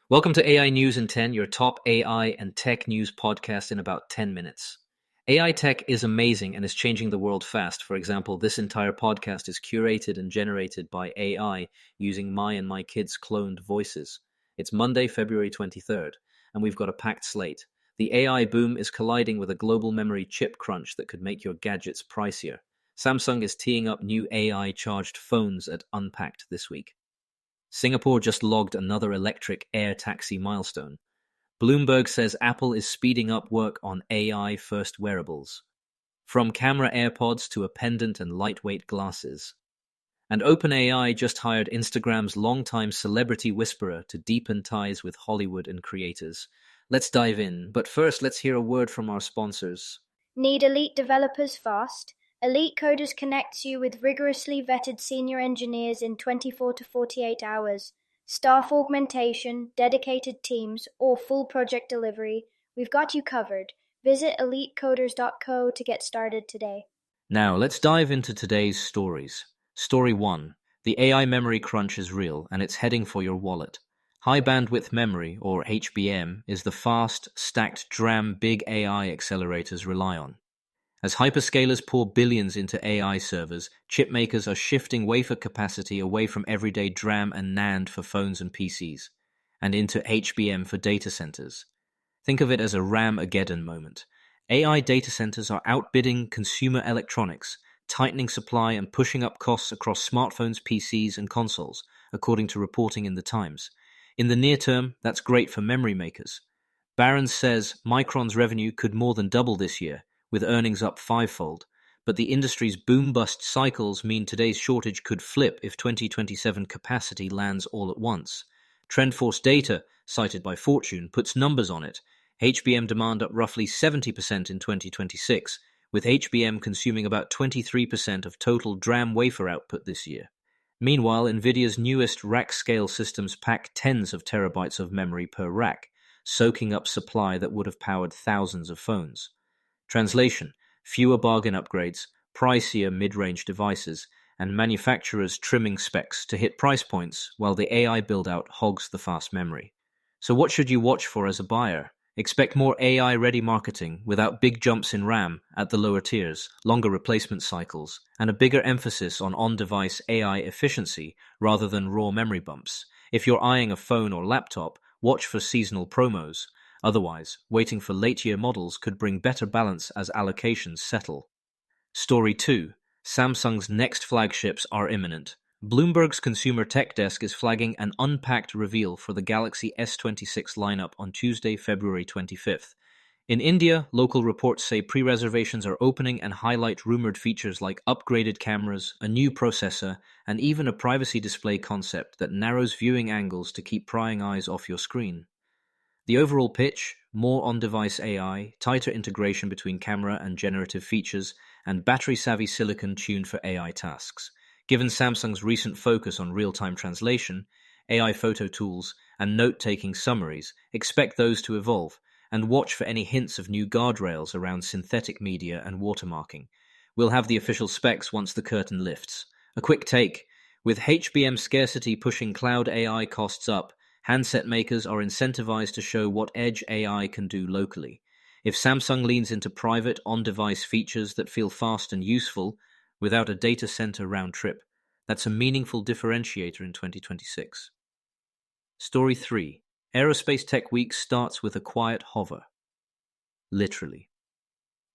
Welcome to AI News in 10, your top AI and tech news podcast in about 10 minutes. AI tech is amazing and is changing the world fast. For example, this entire podcast is curated and generated by AI using my and my kids' cloned voices. It's Monday, February 23rd, and we've got a packed slate. The AI boom is colliding with a global memory chip crunch that could make your gadgets pricier. Samsung is teeing up new AI-charged phones at Unpacked this week. Singapore just logged another electric air taxi milestone. Bloomberg says Apple is speeding up work on AI-first wearables. From camera AirPods to a pendant and lightweight glasses. And OpenAI just hired Instagram's longtime celebrity whisperer to deepen ties with Hollywood and creators. Let's dive in, but first let's hear a word from our sponsors. Need elite developers fast? Elite Coders connects you with rigorously vetted senior engineers in 24 to 48 hours. Staff augmentation, dedicated teams, or full project delivery, we've got you covered. Visit elitecoders.co to get started today. Now, let's dive into today's stories. Story 1. The AI memory crunch is real, and it's heading for your wallet. High bandwidth memory, or HBM, is the fast, stacked DRAM big AI accelerators rely on. As hyperscalers pour billions into AI servers, chipmakers are shifting wafer capacity away from everyday DRAM and NAND for phones and PCs, and into HBM for data centers. Think of it as a RAM-ageddon moment. AI data centers are outbidding consumer electronics, tightening supply and pushing up costs across smartphones, PCs, and consoles, according to reporting in The Times. In the near term, that's great for memory makers. Barron's says Micron's revenue could more than double this year, with earnings up fivefold, but the industry's boom-bust cycles mean today's shortage could flip if 2027 capacity lands all at once. TrendForce data, cited by Fortune, puts numbers on it. HBM demand up roughly 70% in 2026, with HBM consuming about 23% of total DRAM wafer output this year. Meanwhile, NVIDIA's newest rack-scale systems pack tens of terabytes of memory per rack, soaking up supply that would have powered thousands of phones. Translation: fewer bargain upgrades, pricier mid-range devices, and manufacturers trimming specs to hit price points while the AI build-out hogs the fast memory. So what should you watch for as a buyer? Expect more AI-ready marketing without big jumps in RAM at the lower tiers, longer replacement cycles, and a bigger emphasis on on-device AI efficiency rather than raw memory bumps. If you're eyeing a phone or laptop, watch for seasonal promos. Otherwise, waiting for late-year models could bring better balance as allocations settle. Story 2. Samsung's next flagships are imminent. Bloomberg's consumer tech desk is flagging an unpacked reveal for the Galaxy S26 lineup on Tuesday, February 25th. In India, local reports say pre-reservations are opening and highlight rumored features like upgraded cameras, a new processor, and even a privacy display concept that narrows viewing angles to keep prying eyes off your screen. The overall pitch: more on-device AI, tighter integration between camera and generative features, and battery-savvy silicon tuned for AI tasks. Given Samsung's recent focus on real-time translation, AI photo tools, and note-taking summaries, expect those to evolve, and watch for any hints of new guardrails around synthetic media and watermarking. We'll have the official specs once the curtain lifts. A quick take: with HBM scarcity pushing cloud AI costs up, handset makers are incentivized to show what edge AI can do locally. If Samsung leans into private, on-device features that feel fast and useful, without a data center round trip, that's a meaningful differentiator in 2026. Story 3. Aerospace Tech Week starts with a quiet hover. Literally.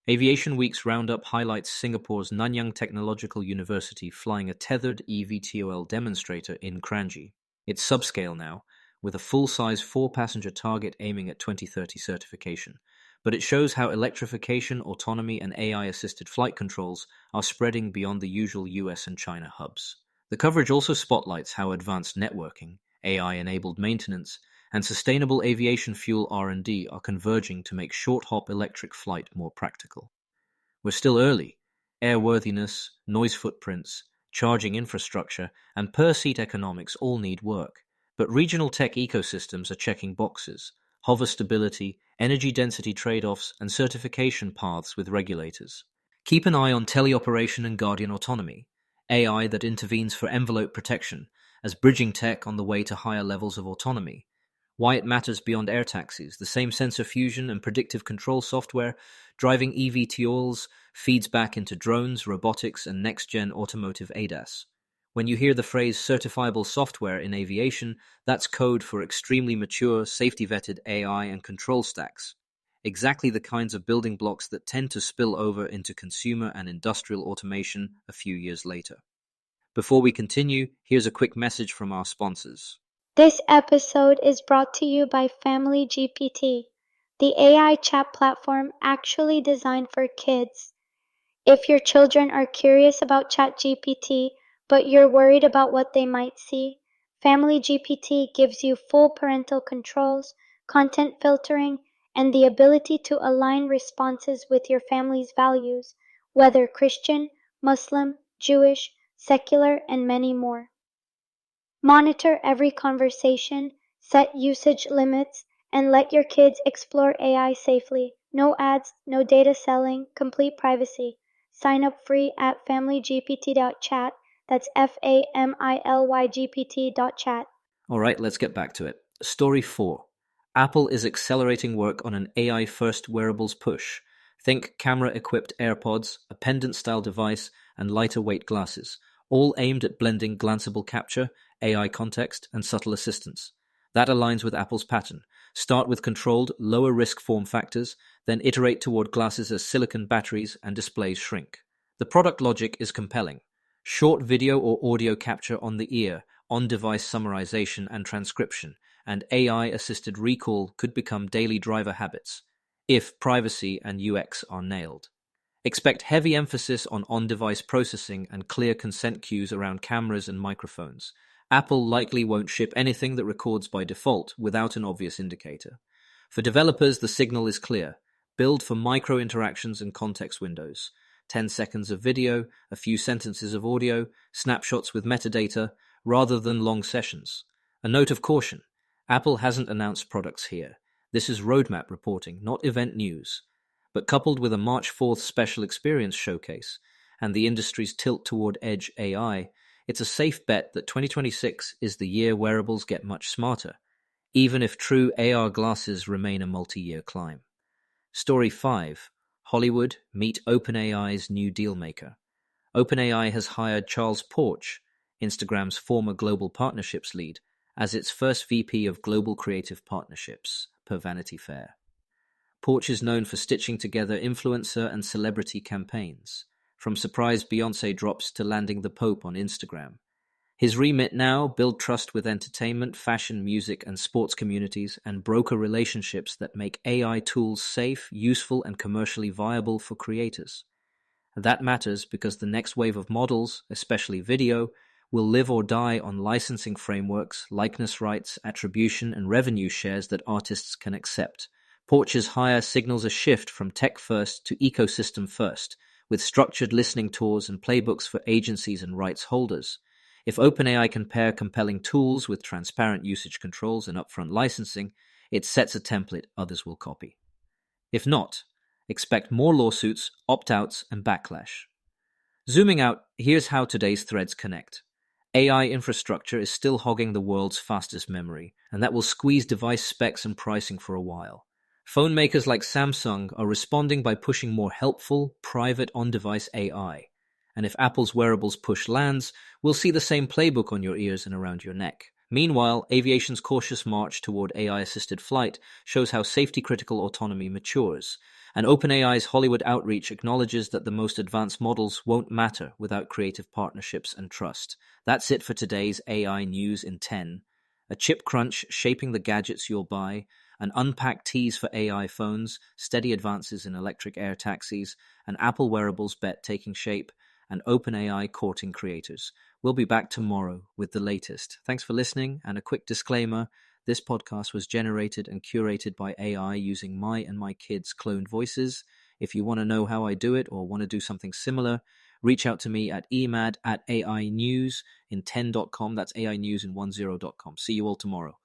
Aviation Week's roundup highlights Singapore's Nanyang Technological University flying a tethered eVTOL demonstrator in Kranji. It's subscale now, with a full-size 4-passenger target aiming at 2030 certification. But it shows how electrification, autonomy, and AI-assisted flight controls are spreading beyond the usual US and China hubs. The coverage also spotlights how advanced networking, AI-enabled maintenance, and sustainable aviation fuel R&D are converging to make short-hop electric flight more practical. We're still early. Airworthiness, noise footprints, charging infrastructure, and per-seat economics all need work. But regional tech ecosystems are checking boxes: hover stability, energy density trade-offs, and certification paths with regulators. Keep an eye on teleoperation and guardian autonomy, AI that intervenes for envelope protection, as bridging tech on the way to higher levels of autonomy. why it matters beyond air taxis. The same sensor fusion and predictive control software driving eVTOLs feeds back into drones, robotics, and next-gen automotive ADAS. When you hear the phrase certifiable software in aviation, that's code for extremely mature, safety-vetted AI and control stacks. Exactly the kinds of building blocks that tend to spill over into consumer and industrial automation a few years later. Before we continue, here's a quick message from our sponsors. This episode is brought to you by Family GPT, the AI chat platform actually designed for kids. If your children are curious about ChatGPT, but you're worried about what they might see, Family GPT gives you full parental controls, content filtering, and the ability to align responses with your family's values, whether Christian, Muslim, Jewish, secular, and many more. Monitor every conversation, set usage limits, and let your kids explore AI safely. No ads, no data selling, complete privacy. Sign up free at familygpt.chat. That's familygpt.chat. All right, let's get back to it. Story 4. Apple is accelerating work on an AI-first wearables push. Think camera-equipped AirPods, a pendant-style device, and lighter-weight glasses, all aimed at blending glanceable capture, AI context, and subtle assistance. That aligns with Apple's pattern. Start with controlled, lower-risk form factors, then iterate toward glasses as silicon batteries and displays shrink. The product logic is compelling. Short video or audio capture on the ear, on-device summarization and transcription, and AI-assisted recall could become daily driver habits, if privacy and UX are nailed. Expect heavy emphasis on on-device processing and clear consent cues around cameras and microphones. Apple likely won't ship anything that records by default without an obvious indicator. For developers, the signal is clear. Build for micro-interactions and context windows. 10 seconds of video, a few sentences of audio, snapshots with metadata, rather than long sessions. A note of caution. Apple hasn't announced products here. This is roadmap reporting, not event news. But coupled with a March 4th special experience showcase and the industry's tilt toward edge AI, it's a safe bet that 2026 is the year wearables get much smarter, even if true AR glasses remain a multi-year climb. Story 5. Hollywood meet OpenAI's new dealmaker. OpenAI has hired Charles Porch, Instagram's former global partnerships lead, as its first VP of Global Creative Partnerships, per Vanity Fair. Porch is known for stitching together influencer and celebrity campaigns, from surprise Beyoncé drops to landing the Pope on Instagram. His remit now: build trust with entertainment, fashion, music, and sports communities, and broker relationships that make AI tools safe, useful, and commercially viable for creators. That matters because the next wave of models, especially video, will live or die on licensing frameworks, likeness rights, attribution, and revenue shares that artists can accept. Porch's hire signals a shift from tech-first to ecosystem-first, with structured listening tours and playbooks for agencies and rights holders. If OpenAI can pair compelling tools with transparent usage controls and upfront licensing, it sets a template others will copy. If not, expect more lawsuits, opt-outs, and backlash. Zooming out, here's how today's threads connect. AI infrastructure is still hogging the world's fastest memory, and that will squeeze device specs and pricing for a while. Phone makers like Samsung are responding by pushing more helpful, private on-device AI. And if Apple's wearables push lands, we'll see the same playbook on your ears and around your neck. Meanwhile, aviation's cautious march toward AI-assisted flight shows how safety-critical autonomy matures. And OpenAI's Hollywood outreach acknowledges that the most advanced models won't matter without creative partnerships and trust. That's it for today's AI News in 10. A chip crunch shaping the gadgets you'll buy, an unpacked tease for AI phones, steady advances in electric air taxis, an Apple wearables bet taking shape, and OpenAI courting creators. We'll be back tomorrow with the latest. Thanks for listening, and a quick disclaimer. This podcast was generated and curated by AI using my and my kids' cloned voices. If you want to know how I do it or want to do something similar, reach out to me at emad@ainews in10.com. That's AI News in 10.com. See you all tomorrow.